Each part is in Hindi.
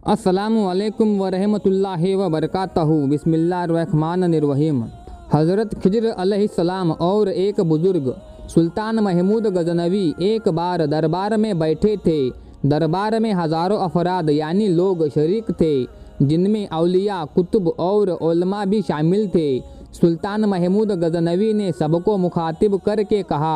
अस्सलामु अलैकुम वरहमतुल्लाहि व बरकातहू। बिस्मिल्लाहिर्रहमानिर्रहीम। हज़रत खिज़र अलैहिस्सलाम और एक बुज़ुर्ग सुल्तान महमूद गज़नवी एक बार दरबार में बैठे थे। दरबार में हज़ारों अफराद यानी लोग शरीक थे, जिनमें औलिया, कुतुब और उलमा भी शामिल थे। सुल्तान महमूद गज़नवी ने सबको मुखातिब करके कहा,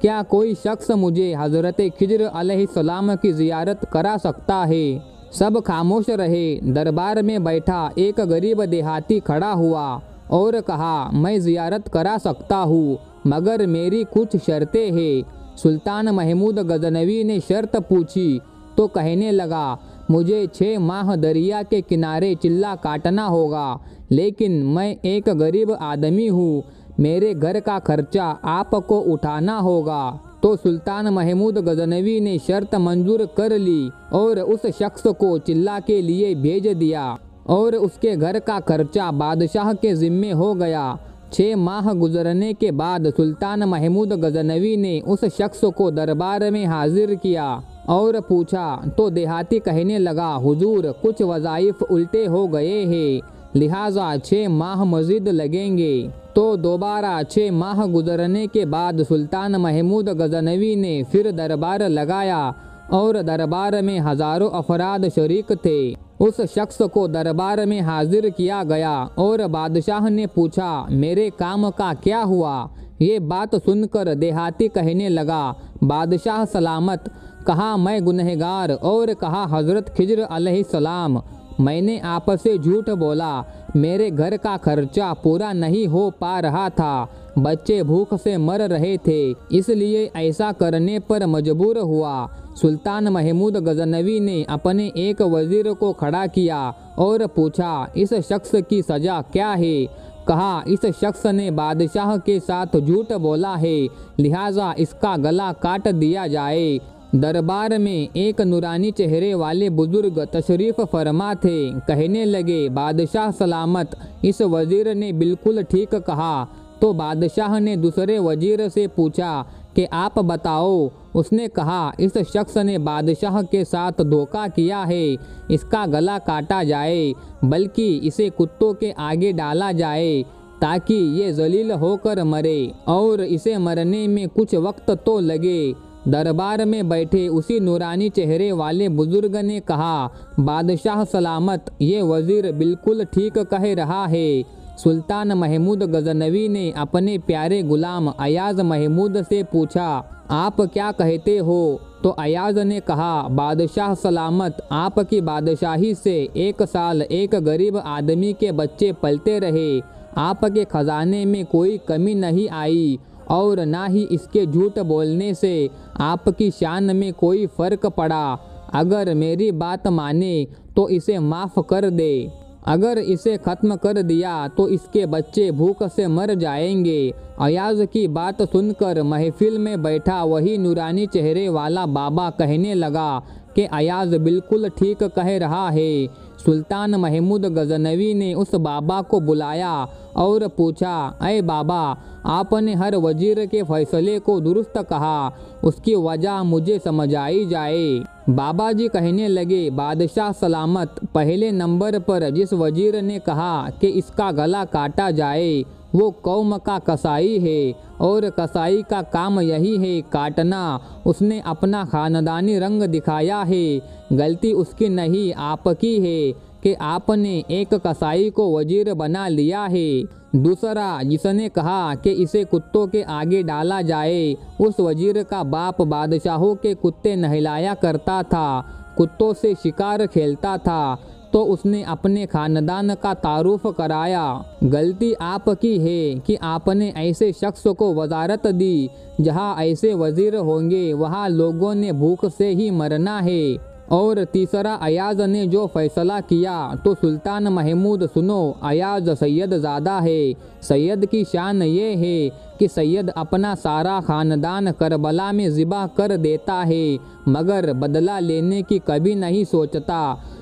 क्या कोई शख्स मुझे हज़रत खिज़र अलैहिस्सलाम की ज़ियारत करा सकता है? सब खामोश रहे। दरबार में बैठा एक गरीब देहाती खड़ा हुआ और कहा, मैं ज़ियारत करा सकता हूँ, मगर मेरी कुछ शर्तें हैं। सुल्तान महमूद गज़नवी ने शर्त पूछी तो कहने लगा, मुझे 6 माह दरिया के किनारे चिल्ला काटना होगा, लेकिन मैं एक गरीब आदमी हूँ, मेरे घर का खर्चा आपको उठाना होगा। तो सुल्तान महमूद गज़नवी ने शर्त मंजूर कर ली और उस शख्स को चिल्ला के लिए भेज दिया और उसके घर का खर्चा बादशाह के ज़िम्मे हो गया। 6 माह गुजरने के बाद सुल्तान महमूद गज़नवी ने उस शख्स को दरबार में हाजिर किया और पूछा तो देहाती कहने लगा, हुजूर, कुछ वज़ाइफ उल्टे हो गए हैं, लिहाजा 6 माह मज़ीद लगेंगे। तो दोबारा 6 माह गुजरने के बाद सुल्तान महमूद गज़नवी ने फिर दरबार लगाया और दरबार में हज़ारों अफराद शरीक थे। उस शख्स को दरबार में हाजिर किया गया और बादशाह ने पूछा, मेरे काम का क्या हुआ? ये बात सुनकर देहाती कहने लगा, बादशाह सलामत। कहा, मैं गुनहगार। और कहा, हज़रत खिज़र अलैहिस्सलाम, मैंने आपसे झूठ बोला, मेरे घर का खर्चा पूरा नहीं हो पा रहा था, बच्चे भूख से मर रहे थे, इसलिए ऐसा करने पर मजबूर हुआ। सुल्तान महमूद गज़नवी ने अपने एक वज़ीर को खड़ा किया और पूछा, इस शख्स की सज़ा क्या है? कहा, इस शख्स ने बादशाह के साथ झूठ बोला है, लिहाजा इसका गला काट दिया जाए। दरबार में एक नूरानी चेहरे वाले बुजुर्ग तशरीफ़ फरमा थे। कहने लगे, बादशाह सलामत, इस वज़ीर ने बिल्कुल ठीक कहा। तो बादशाह ने दूसरे वज़ीर से पूछा कि आप बताओ। उसने कहा, इस शख्स ने बादशाह के साथ धोखा किया है, इसका गला काटा जाए, बल्कि इसे कुत्तों के आगे डाला जाए ताकि ये जलील होकर मरे, और इसे मरने में कुछ वक्त तो लगे। दरबार में बैठे उसी नूरानी चेहरे वाले बुजुर्ग ने कहा, बादशाह सलामत, ये वज़ीर बिल्कुल ठीक कह रहा है। सुल्तान महमूद गज़नवी ने अपने प्यारे गुलाम अयाज़ महमूद से पूछा, आप क्या कहते हो? तो अयाज़ ने कहा, बादशाह सलामत, आपकी बादशाही से 1 साल एक गरीब आदमी के बच्चे पलते रहे, आपके खजाने में कोई कमी नहीं आई और ना ही इसके झूठ बोलने से आपकी शान में कोई फ़र्क पड़ा। अगर मेरी बात माने तो इसे माफ़ कर दे, अगर इसे ख़त्म कर दिया तो इसके बच्चे भूख से मर जाएंगे। अयाज़ की बात सुनकर महफिल में बैठा वही नूरानी चेहरे वाला बाबा कहने लगा कि अयाज़ बिल्कुल ठीक कह रहा है। सुल्तान महमूद गज़नवी ने उस बाबा को बुलाया और पूछा, अय बाबा, आपने हर वज़ीर के फैसले को दुरुस्त कहा, उसकी वजह मुझे समझ आई जाए। बाबा जी कहने लगे, बादशाह सलामत, पहले नंबर पर जिस वज़ीर ने कहा कि इसका गला काटा जाए, वो कौम का कसाई है और कसाई का काम यही है काटना। उसने अपना ख़ानदानी रंग दिखाया है, गलती उसकी नहीं आपकी है कि आपने एक कसाई को वज़ीर बना लिया है। दूसरा, जिसने कहा कि इसे कुत्तों के आगे डाला जाए, उस वज़ीर का बाप बादशाहों के कुत्ते नहलाया करता था, कुत्तों से शिकार खेलता था, तो उसने अपने ख़ानदान का तारुफ कराया। गलती आपकी है कि आपने ऐसे शख्स को वज़ारत दी, जहाँ ऐसे वज़ीर होंगे वहाँ लोगों ने भूख से ही मरना है। और तीसरा, अयाज़ ने जो फ़ैसला किया तो सुल्तान महमूद सुनो, अयाज़ सैयद ज़ादा है। सैयद की शान ये है कि सैयद अपना सारा ख़ानदान करबला में ज़िबा कर देता है, मगर बदला लेने की कभी नहीं सोचता।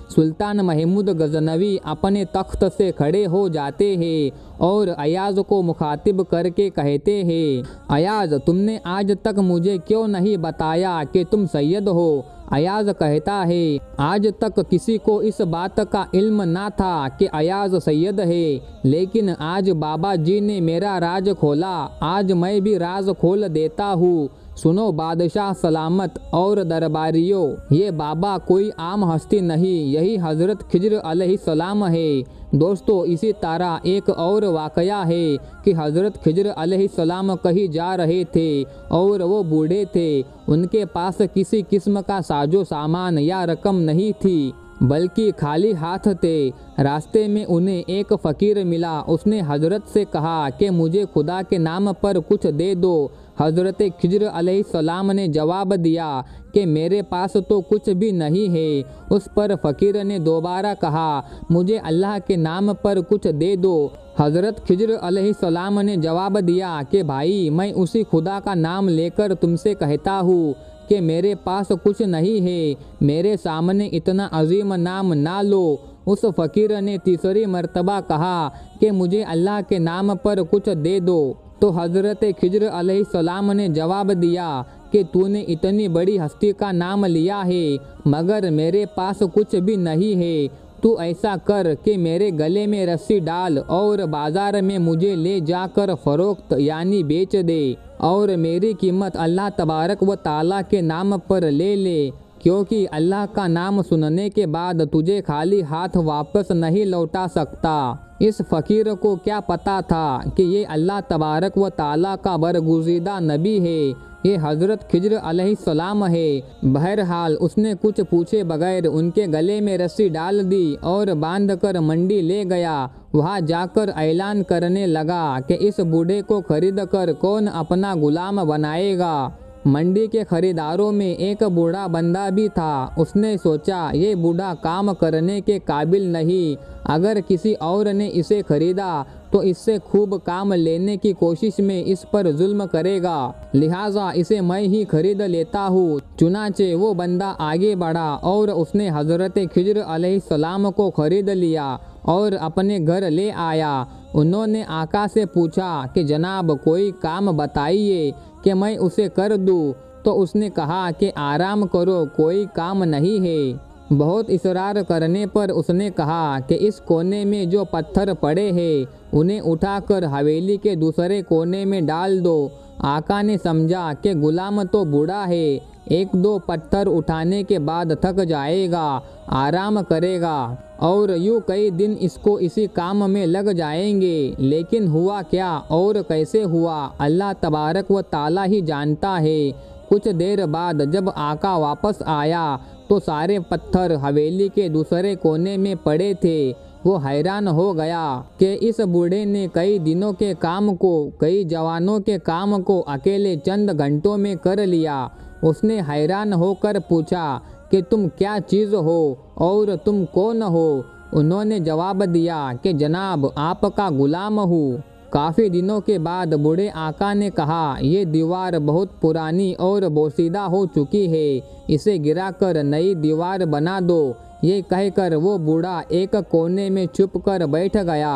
सुल्तान महमूद गज़नवी अपने तख्त से खड़े हो जाते हैं और अयाज़ को मुखातिब करके कहते हैं, अयाज़, तुमने आज तक मुझे क्यों नहीं बताया कि तुम सैयद हो? अयाज कहता है, आज तक किसी को इस बात का इल्म ना था कि अयाज सैयद है, लेकिन आज बाबा जी ने मेरा राज खोला। आज मैं भी राज खोल देता हूँ। सुनो बादशाह सलामत और दरबारियों, ये बाबा कोई आम हस्ती नहीं, यही हज़रत खिज्र अलैहिस्सलाम है। दोस्तों, इसी तरह एक और वाकया है कि हज़रत खिज्र अलैहिस्सलाम कहीं जा रहे थे और वो बूढ़े थे। उनके पास किसी किस्म का साजो सामान या रकम नहीं थी, बल्कि खाली हाथ थे। रास्ते में उन्हें एक फ़कीर मिला। उसने हज़रत से कहा कि मुझे खुदा के नाम पर कुछ दे दो। हज़रत खिज्र अलैहिस्सलाम ने जवाब दिया कि मेरे पास तो कुछ भी नहीं है। उस पर फ़कीर ने दोबारा कहा, मुझे अल्लाह के नाम पर कुछ दे दो। हज़रत खिज्र अलैहिस्सलाम ने जवाब दिया कि भाई, मैं उसी खुदा का नाम लेकर तुमसे कहता हूँ कि मेरे पास कुछ नहीं है। मेरे सामने इतना अजीम नाम ना लो। उस फ़कीर ने तीसरी मर्तबा कहा कि मुझे अल्लाह के नाम पर कुछ दे दो। तो हज़रत खिज्र अलैहिस्सलाम ने जवाब दिया कि तूने इतनी बड़ी हस्ती का नाम लिया है, मगर मेरे पास कुछ भी नहीं है। तू ऐसा कर कि मेरे गले में रस्सी डाल और बाज़ार में मुझे ले जाकर फ़रोख्त यानी बेच दे, और मेरी कीमत अल्लाह तबारक व ताला के नाम पर ले ले, क्योंकि अल्लाह का नाम सुनने के बाद तुझे खाली हाथ वापस नहीं लौटा सकता। इस फ़कीर को क्या पता था कि ये अल्लाह तबारक व ताला का बरगुज़ीदा नबी है, ये हज़रत खिज्र अलैहिस्सलाम है। बहरहाल उसने कुछ पूछे बगैर उनके गले में रस्सी डाल दी और बांधकर मंडी ले गया। वहाँ जाकर ऐलान करने लगा कि इस बूढ़े को खरीद कर कौन अपना गुलाम बनाएगा। मंडी के खरीदारों में एक बूढ़ा बंदा भी था। उसने सोचा, ये बूढ़ा काम करने के काबिल नहीं, अगर किसी और ने इसे खरीदा तो इससे खूब काम लेने की कोशिश में इस पर जुल्म करेगा, लिहाजा इसे मैं ही खरीद लेता हूँ। चुनाचे वो बंदा आगे बढ़ा और उसने हज़रत खिज्र अलैहिस्सलाम को खरीद लिया और अपने घर ले आया। उन्होंने आका से पूछा कि जनाब, कोई काम बताइए कि मैं उसे कर दूँ। तो उसने कहा कि आराम करो, कोई काम नहीं है। बहुत इसरार करने पर उसने कहा कि इस कोने में जो पत्थर पड़े हैं उन्हें उठाकर हवेली के दूसरे कोने में डाल दो। आका ने समझा कि गुलाम तो बूढ़ा है, एक दो पत्थर उठाने के बाद थक जाएगा, आराम करेगा, और यूँ कई दिन इसको इसी काम में लग जाएंगे। लेकिन हुआ क्या और कैसे हुआ, अल्लाह तबारक व ताला ही जानता है। कुछ देर बाद जब आका वापस आया तो सारे पत्थर हवेली के दूसरे कोने में पड़े थे। वो हैरान हो गया कि इस बूढ़े ने कई दिनों के काम को, कई जवानों के काम को अकेले चंद घंटों में कर लिया। उसने हैरान होकर पूछा कि तुम क्या चीज़ हो और तुम कौन हो? उन्होंने जवाब दिया कि जनाब, आपका गुलाम हूँ। काफ़ी दिनों के बाद बूढ़े आका ने कहा, ये दीवार बहुत पुरानी और बोसीदा हो चुकी है, इसे गिराकर नई दीवार बना दो। ये कहकर वो बूढ़ा एक कोने में छुप कर बैठ गया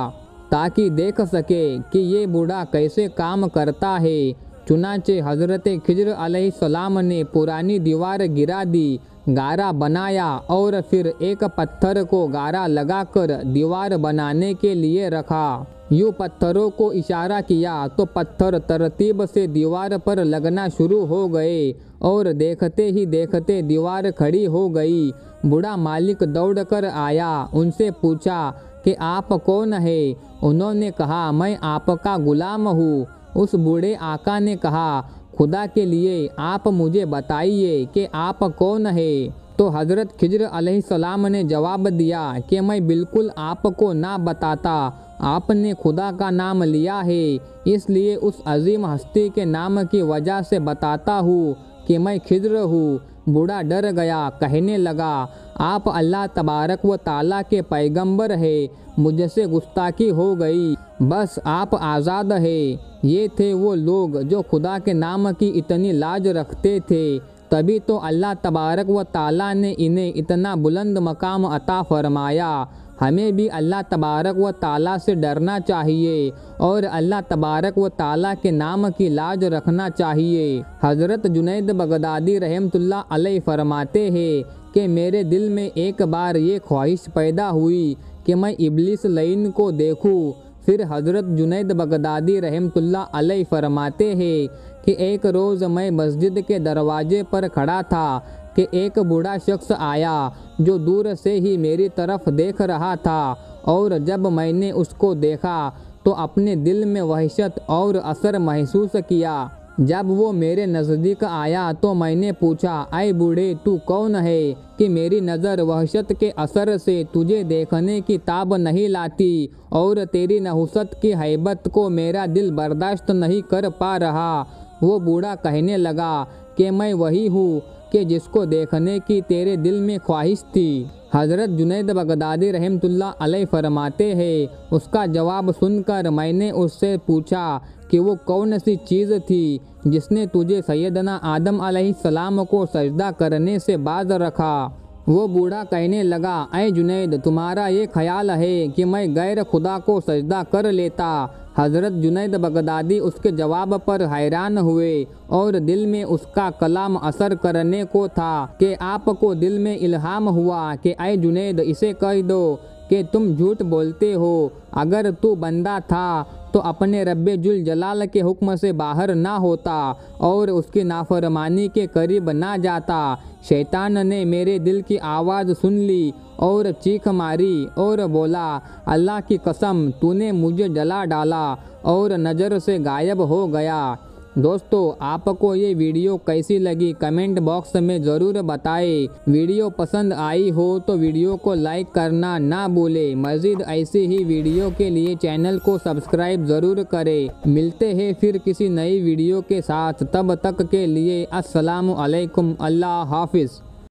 ताकि देख सके कि ये बूढ़ा कैसे काम करता है। चुनाचे हज़रत खिज्र अलैहिस्सलाम ने पुरानी दीवार गिरा दी, गारा बनाया और फिर एक पत्थर को गारा लगाकर दीवार बनाने के लिए रखा। यूँ पत्थरों को इशारा किया तो पत्थर तरतीब से दीवार पर लगना शुरू हो गए और देखते ही देखते दीवार खड़ी हो गई। बूढ़ा मालिक दौड़कर आया, उनसे पूछा कि आप कौन है? उन्होंने कहा, मैं आपका गुलाम हूँ। उस बूढ़े आका ने कहा, खुदा के लिए आप मुझे बताइए कि आप कौन है? तो हज़रत खिज्र अलैहिस्सलाम ने जवाब दिया कि मैं बिल्कुल आपको ना बताता, आपने खुदा का नाम लिया है, इसलिए उस अजीम हस्ती के नाम की वजह से बताता हूँ कि मैं खिज्र हूँ। बूढ़ा डर गया, कहने लगा, आप अल्लाह तबारक व ताला के पैगंबर है, मुझसे गुस्ताखी हो गई, बस आप आज़ाद है। ये थे वो लोग जो खुदा के नाम की इतनी लाज रखते थे, तभी तो अल्लाह तबारक व ताला ने इन्हें इतना बुलंद मकाम अता फरमाया। हमें भी अल्लाह तबारक व ताला से डरना चाहिए और अल्लाह तबारक व ताला के नाम की लाज रखना चाहिए। हज़रत जुनैद बगदादी रहमतुल्लाह अलैह फरमाते हैं कि मेरे दिल में एक बार ये ख्वाहिश पैदा हुई कि मैं इब्लिस लईन को देखूं। फिर हज़रत जुनैद बगदादी रहमतुल्लाह अलैह फरमाते हैं कि एक रोज़ मैं मस्जिद के दरवाजे पर खड़ा था कि एक बूढ़ा शख्स आया जो दूर से ही मेरी तरफ देख रहा था, और जब मैंने उसको देखा तो अपने दिल में वहशत और असर महसूस किया। जब वो मेरे नज़दीक आया तो मैंने पूछा, ऐ बूढ़े तू कौन है कि मेरी नज़र वहशत के असर से तुझे देखने की ताब नहीं लाती और तेरी नहुसत की हैबत को मेरा दिल बर्दाश्त नहीं कर पा रहा। वो बूढ़ा कहने लगा कि मैं वही हूँ कि जिसको देखने की तेरे दिल में ख्वाहिश थी। हज़रत जुनैद बगदादी रहमतुल्लाह अलैह फरमाते हैं, उसका जवाब सुनकर मैंने उससे पूछा कि वो कौन सी चीज़ थी जिसने तुझे सैयदना आदम अलैहिस्सलाम को सजदा करने से बाज रखा। वो बूढ़ा कहने लगा, ऐ जुनैद तुम्हारा ये ख्याल है कि मैं गैर खुदा को सजदा कर लेता। हज़रत जुनैद बगदादी उसके जवाब पर हैरान हुए और दिल में उसका कलाम असर करने को था कि आपको दिल में इल्हाम हुआ कि ऐ जुनैद इसे कह दो कि तुम झूठ बोलते हो। अगर तू बंदा था तो अपने रब्बे जुल जलाल के हुक्म से बाहर ना होता और उसकी नाफरमानी के करीब ना जाता। शैतान ने मेरे दिल की आवाज़ सुन ली और चीख मारी और बोला, अल्लाह की कसम तूने मुझे जला डाला, और नज़र से गायब हो गया। दोस्तों आपको ये वीडियो कैसी लगी कमेंट बॉक्स में ज़रूर बताएं। वीडियो पसंद आई हो तो वीडियो को लाइक करना ना भूलें। मज़ीद ऐसी ही वीडियो के लिए चैनल को सब्सक्राइब ज़रूर करें। मिलते हैं फिर किसी नई वीडियो के साथ, तब तक के लिए अस्सलामु अलैकुम, अल्लाह हाफिज़।